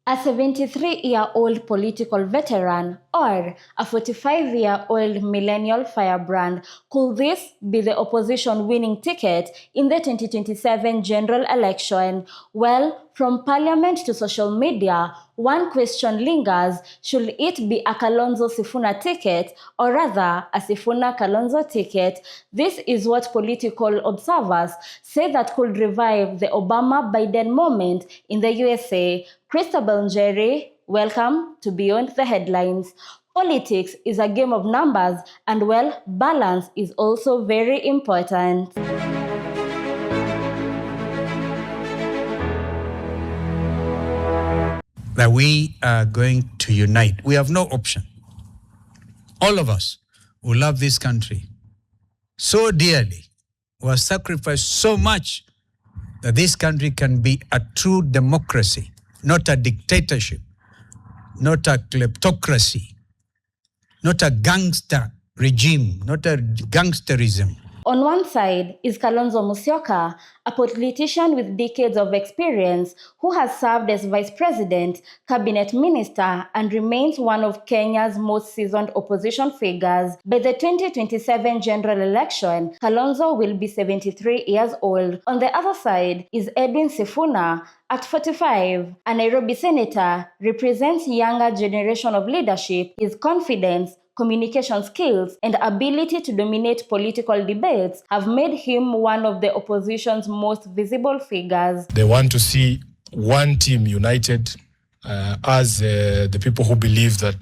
A 73-year-old political veteran or a 45-year-old millennial firebrand, could this be the opposition winning ticket in the 2027 general election? Well, from parliament to social media, one question lingers: should it be a Kalonzo Sifuna ticket, or rather a Sifuna-Kalonzo ticket? This is what political observers say that could revive the Obama-Biden moment in the USA. Christabel Njeri, welcome to Beyond the Headlines. Politics is a game of numbers, and well, balance is also very important. That we are going to unite. We have no option. All of us who love this country so dearly, who have sacrificed so much that this country can be a true democracy, not a dictatorship, not a kleptocracy, not a gangster regime, not a gangsterism. On one side is Kalonzo Musyoka, a politician with decades of experience who has served as vice president, cabinet minister, and remains one of Kenya's most seasoned opposition figures. By the 2027 general election, Kalonzo will be 73 years old. On the other side is Edwin Sifuna. At 45, a Nairobi senator, represents younger generation of leadership. His confidence, communication skills, and ability to dominate political debates have made him one of the opposition's most visible figures. They want to see one team united as the people who believe that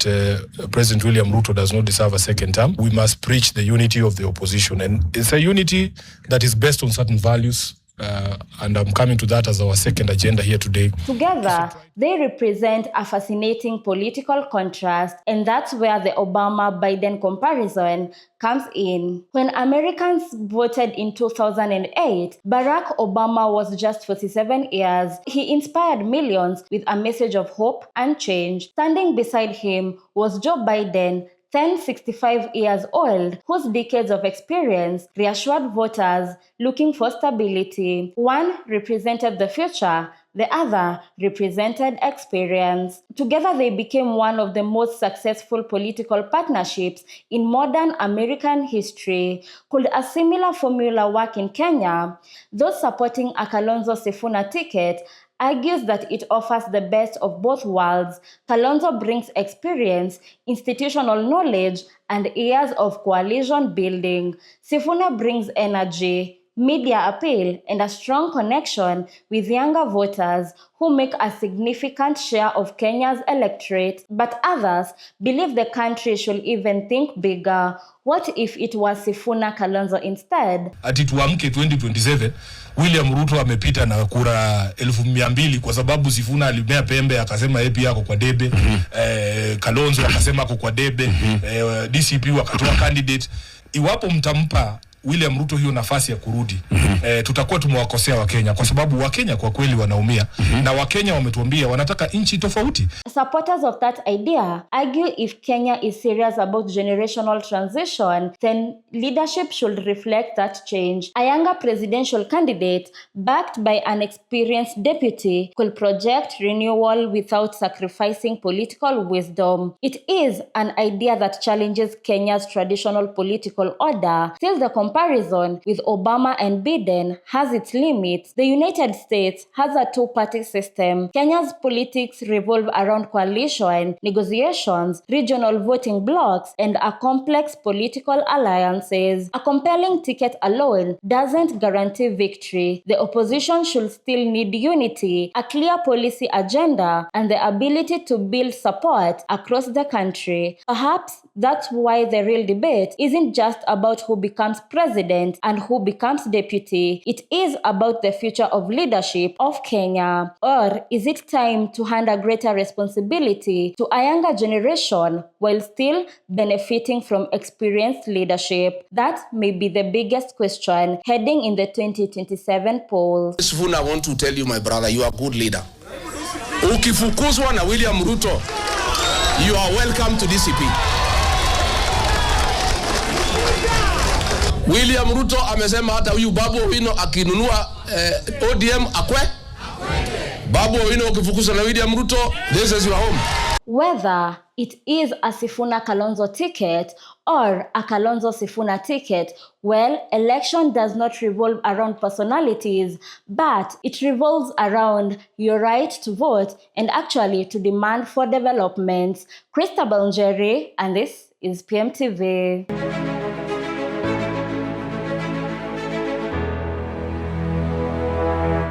President William Ruto does not deserve a second term. We must preach the unity of the opposition, and it's a unity that is based on certain values. And I'm coming to that as our second agenda here today. Together, they represent a fascinating political contrast, and that's where the Obama-Biden comparison comes in. When Americans voted in 2008, Barack Obama was just 47 years. He inspired millions with a message of hope and change. Standing beside him was Joe Biden, then 65 years old, whose decades of experience reassured voters looking for stability. One represented the future, the other represented experience. Together, they became one of the most successful political partnerships in modern American history. Could a similar formula work in Kenya? Those supporting a Kalonzo Sifuna ticket argues that it offers the best of both worlds. Kalonzo brings experience, institutional knowledge, and years of coalition building. Sifuna brings energy, media appeal, and a strong connection with younger voters who make a significant share of Kenya's electorate. But others believe the country should even think bigger. What if it was Sifuna Kalonzo instead? Ati tuamke 2027, William Ruto amepita na kura 200,000 kwa sababu Sifuna alimea pembe akasema yeye pia ako kwa debe, Kalonzo akasema ako kwa debe, DCP wakatoa candidate. Iwapo mtampa William Ruto hiyo nafasi ya kurudi, tutakuwa tumewakosea Wakenya, kwa sababu Wakenya kwa kweli wanaumia, na Wakenya wametuambia wanataka nchi tofauti. Supporters of that idea argue if Kenya is serious about generational transition, then leadership should reflect that change. A younger presidential candidate backed by an experienced deputy could project renewal without sacrificing political wisdom. It is an idea that challenges Kenya's traditional political order. Still, the comparison with Obama and Biden has its limits. The United States has a two-party system. Kenya's politics revolve around coalition, negotiations, regional voting blocs, and a complex political alliances. A compelling ticket alone doesn't guarantee victory. The opposition should still need unity, a clear policy agenda, and the ability to build support across the country. Perhaps that's why the real debate isn't just about who becomes president and who becomes deputy. It is about the future of leadership of Kenya. Or is it time to hand a greater responsibility to a younger generation while still benefiting from experienced leadership? That may be the biggest question heading in the 2027 polls. Sifuna, I want to tell you, my brother, you are a good leader. Ukifukuzwa na William Ruto, you are welcome to DCP. William Ruto amesema hata huyu babu wino akinunua ODM akwe Babu Owino ukifukuzwa na William Ruto, this is your home. Whether it is a Sifuna Kalonzo ticket or a Kalonzo Sifuna ticket, well, election does not revolve around personalities, but it revolves around your right to vote and actually to demand for development. Christabel Njeri, and this is PMTV.